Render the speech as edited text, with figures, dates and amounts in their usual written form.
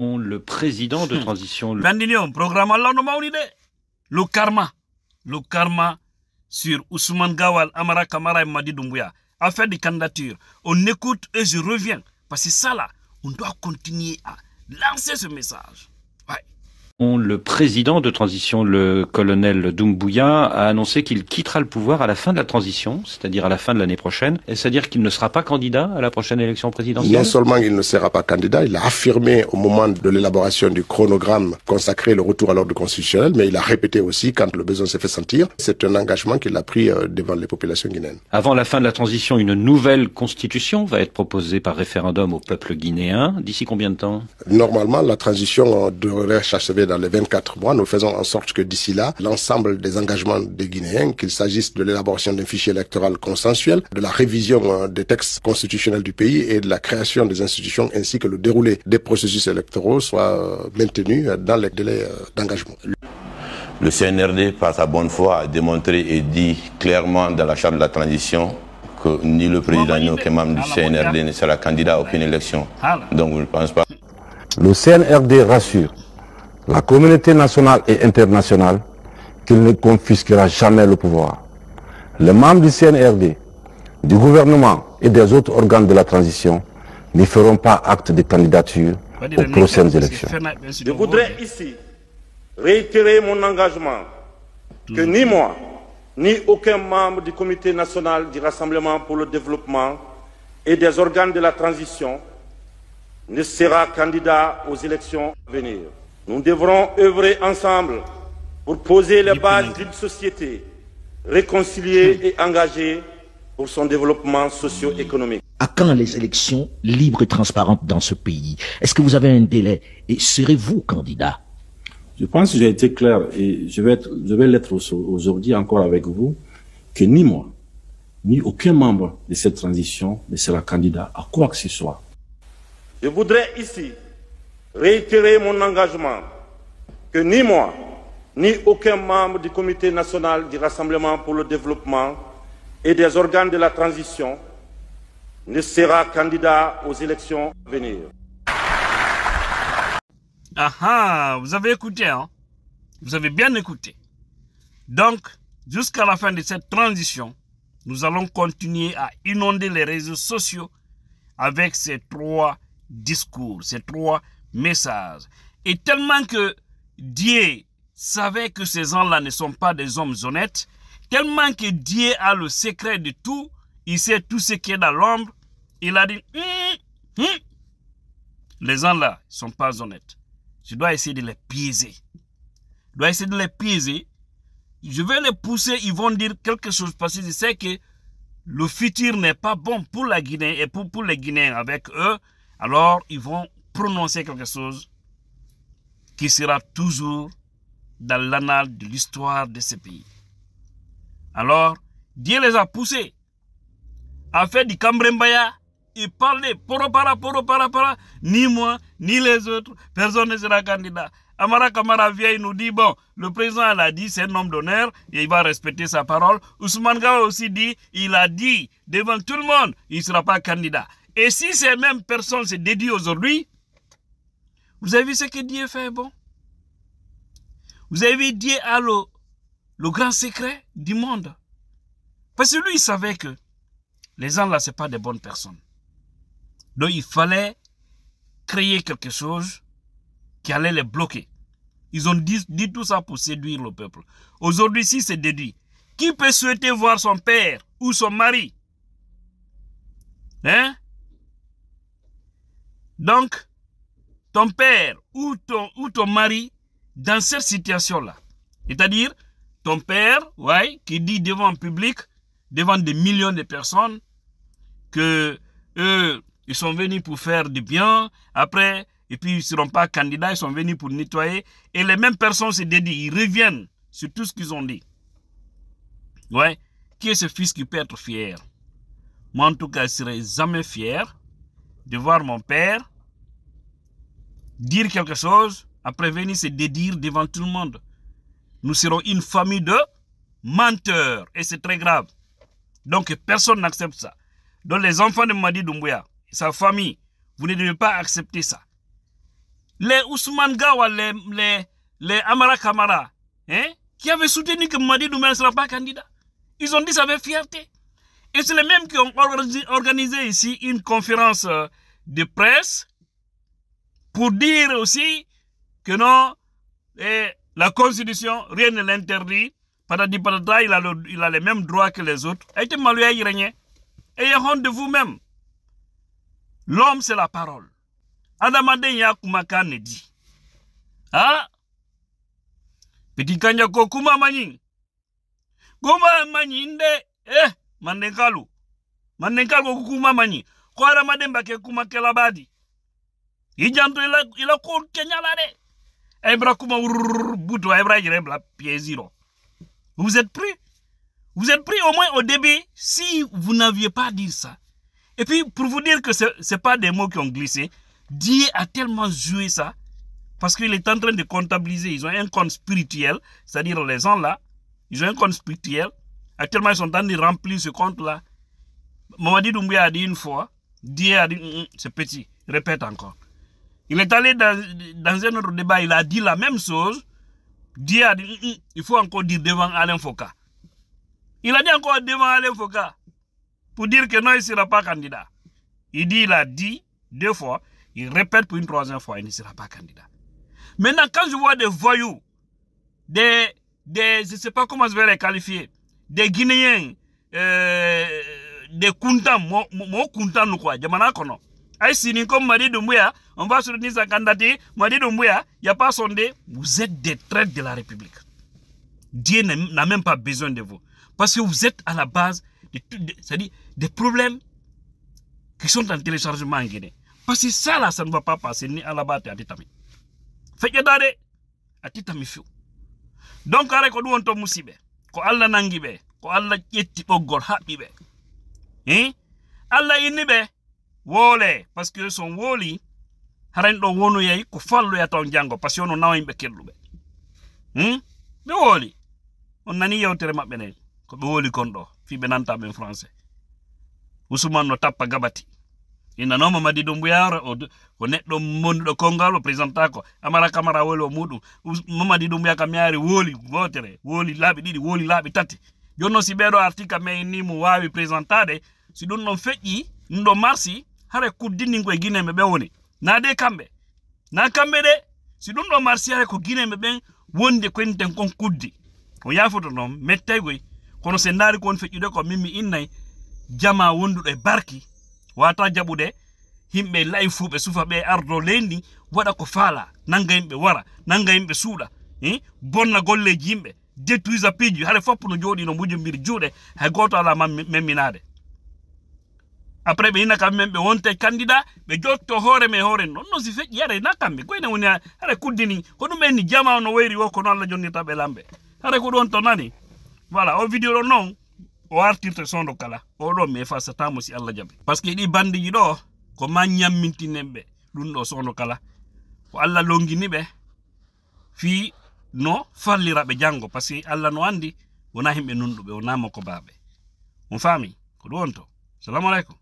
Le président de transition. Le karma sur Ousmane Gawal, Amara Kamara et Madi Doumbouya. Affaire de candidature. On écoute et je reviens. Parce que ça là, on doit continuer à lancer ce message. Le président de transition, le colonel Doumbouya, a annoncé qu'il quittera le pouvoir à la fin de la transition, c'est-à-dire à la fin de l'année prochaine. C'est-à-dire qu'il ne sera pas candidat à la prochaine élection présidentielle? Non seulement il ne sera pas candidat, il a affirmé au moment de l'élaboration du chronogramme consacré le retour à l'ordre constitutionnel, mais il a répété aussi quand le besoin s'est fait sentir. C'est un engagement qu'il a pris devant les populations guinéennes. Avant la fin de la transition, une nouvelle constitution va être proposée par référendum au peuple guinéen. D'ici combien de temps? Normalement, la transition devrait s'achever dans les 24 mois. Nous faisons en sorte que d'ici là, l'ensemble des engagements des Guinéens, qu'il s'agisse de l'élaboration d'un fichier électoral consensuel, de la révision des textes constitutionnels du pays et de la création des institutions ainsi que le déroulé des processus électoraux soient maintenus dans les délais d'engagement. Le CNRD, par sa bonne foi, a démontré et dit clairement dans la charte de la transition que ni le président ni aucun membre du CNRD ne sera candidat à aucune élection. Donc je ne pense pas. Le CNRD rassure la communauté nationale et internationale qu'il ne confisquera jamais le pouvoir. Les membres du CNRD, du gouvernement et des autres organes de la transition ne feront pas acte de candidature aux prochaines élections. Je voudrais ici réitérer mon engagement que ni moi, ni aucun membre du comité national du Rassemblement pour le développement et des organes de la transition ne sera candidat aux élections à venir. Nous devrons œuvrer ensemble pour poser les bases d'une société réconciliée et engagée pour son développement socio-économique. À quand les élections libres et transparentes dans ce pays? Est-ce que vous avez un délai? Et serez-vous candidat? Je pense que j'ai été clair et je vais l'être aujourd'hui encore avec vous, que ni moi, ni aucun membre de cette transition ne sera candidat à quoi que ce soit. Je voudrais ici réitérer mon engagement que ni moi, ni aucun membre du comité national du Rassemblement pour le développement et des organes de la transition ne sera candidat aux élections à venir. Ah, vous avez écouté, hein? Vous avez bien écouté. Donc, jusqu'à la fin de cette transition, nous allons continuer à inonder les réseaux sociaux avec ces trois discours, ces trois messages. Et tellement que Dieu savait que ces gens-là ne sont pas des hommes honnêtes, tellement que Dieu a le secret de tout, il sait tout ce qui est dans l'ombre, il a dit, les gens-là ne sont pas honnêtes. Je dois essayer de les piéger. Je dois essayer de les piéger. Je vais les pousser, ils vont dire quelque chose parce que je sais que le futur n'est pas bon pour la Guinée et pour les Guinéens avec eux. Alors, ils vont prononcer quelque chose qui sera toujours dans l'annale de l'histoire de ce pays. Alors, Dieu les a poussés à faire du Kambrembaya et parler para, ni moi, ni les autres, personne ne sera candidat. Amara Kamara vient, il nous dit, bon, le président l'a dit, c'est un homme d'honneur, et il va respecter sa parole. Ousmane Gawa aussi dit, il a dit, devant tout le monde, il ne sera pas candidat. Et si ces mêmes personnes se dédient aujourd'hui, vous avez vu ce que Dieu fait, bon? Vous avez vu, Dieu a le grand secret du monde. Parce que lui, il savait que les gens là, ce n'est pas des bonnes personnes. Donc, il fallait créer quelque chose qui allait les bloquer. Ils ont dit tout ça pour séduire le peuple. Aujourd'hui, si c'est déduit, qui peut souhaiter voir son père ou son mari? Hein? Donc, ton père ou ton mari dans cette situation-là, c'est-à-dire ton père, ouais, qui dit devant un public, devant des millions de personnes, que eux, ils sont venus pour faire du bien, après, et puis ils ne seront pas candidats, ils sont venus pour nettoyer, et les mêmes personnes se dédient, ils reviennent sur tout ce qu'ils ont dit. Ouais, qui est ce fils qui peut être fier? Moi, en tout cas, je ne serai jamais fier de voir mon père dire quelque chose, après venir se dédire devant tout le monde. Nous serons une famille de menteurs, et c'est très grave. Donc, personne n'accepte ça. Donc, les enfants de Madi Doumbouya, sa famille, vous ne devez pas accepter ça. les Ousmane Gawa, les Amara Kamara, hein, qui avaient soutenu que Mamadi Doumbouya ne sera pas candidat. Ils ont dit ça avec fierté. Et c'est les mêmes qui ont organisé ici une conférence de presse pour dire aussi que non, la Constitution, rien ne l'interdit. Patati patata, il a les mêmes droits que les autres. Et ayez honte de vous-même. L'homme, c'est la parole. Adamade Yakumaka ne dit. Ah, petit kanya ko kuma mani. Kuma mani inde, mandenkalu. Mandenkalu kuma mani. Ko Adamade mbake kuma kelabadi. Ijanto ila ko kenyalade. Ebra kuma buto ebra jirebla pieziro. Vous êtes pris? Vous êtes pris au moins au début si vous n'aviez pas dit ça. Et puis, pour vous dire que ce n'est pas des mots qui ont glissé, Dieu a tellement joué ça, parce qu'il est en train de comptabiliser. Ils ont un compte spirituel, c'est-à-dire les gens là, ils ont un compte spirituel. Actuellement, ils sont en train de remplir ce compte-là. Mamadi Doumbouya a dit une fois, Dieu a dit, c'est petit, répète encore. Il est allé dans un autre débat, il a dit la même chose. Dieu a dit, il faut encore dire devant Alain Foka. Il a dit encore devant Alain Foka pour dire que non, il ne sera pas candidat. Il a dit 2 fois, il répète pour une 3e fois, il ne sera pas candidat. Maintenant, quand je vois des voyous, je ne sais pas comment je vais les qualifier, des Guinéens, des Kuntams, moi Kuntam quoi, Jamana Kono. Aïe, comme Mamadi Doumbouya, on va soutenir sa candidature, Mamadi Doumbouya, il n'y a pas sondé. Vous êtes des traîtres de la République. Dieu n'a même pas besoin de vous. Parce que vous êtes à la base, c'est-à-dire des problèmes qui sont en téléchargement en Guinée. Parce que ça là, ça ne va pas passer ni à la base à Titami. Fait que d'arrêt, à Titami fou. Donc, arrête qu'on doit en musibe, qu'on alla nangibe, qu'on alla yetti ogor habibe. Hein? Alla inibe. Wole, parce que son woli, haren do wono yai ko fallo ya taw jango parce que on nawa imbe kellube. Be woli. On nani yewtere mabbe ne ko be woli kondo fi be nanta be français. Ousmane no tappa gabati. Ina no Mamadi Doumbouya ko neddo mondo kongal présenta ko Amara Kamara woli o mudu Mamadi Doumbouya kamiari woli votere woli labi didi woli labi tati. Jonno si bedo article me ni mu wawi présentade si don non feji ndo marsi hare kuddini ko Guinée me be woni na de kambe de si dum do marsi hare ko Guinée me ben wonde ko enten kon kuddi o yafoto non mettay goy kono se ndari kon fejude ko mimmi innay jama wondudo e barki wata jabude himbe layfube sufa be ardo lendi wada ko fala nanga yimbe wara nanga yimbe suuda bonna golleji yimbe détruisa piju hare fop no jodi no mujumbir juude hay goto ala memminade. Après, il y a quand même un candidat, mais d'autres hore me hore non si fait yare na kambe ko ina woni hare kudini ko dum en jama no weri wo ko non la jonni tabe lambe hare ko don to nani voilà o video non o artirte sondo kala o do me fa satamo si Allah jabe parce que di bandi ji do ko ma nyammintinembe dum do sondo kala ko Allah longini be fi no fallirabe jango parce que Allah no andi wona himbe nundube wona mako babe on fami ko don to assalamu alaikum.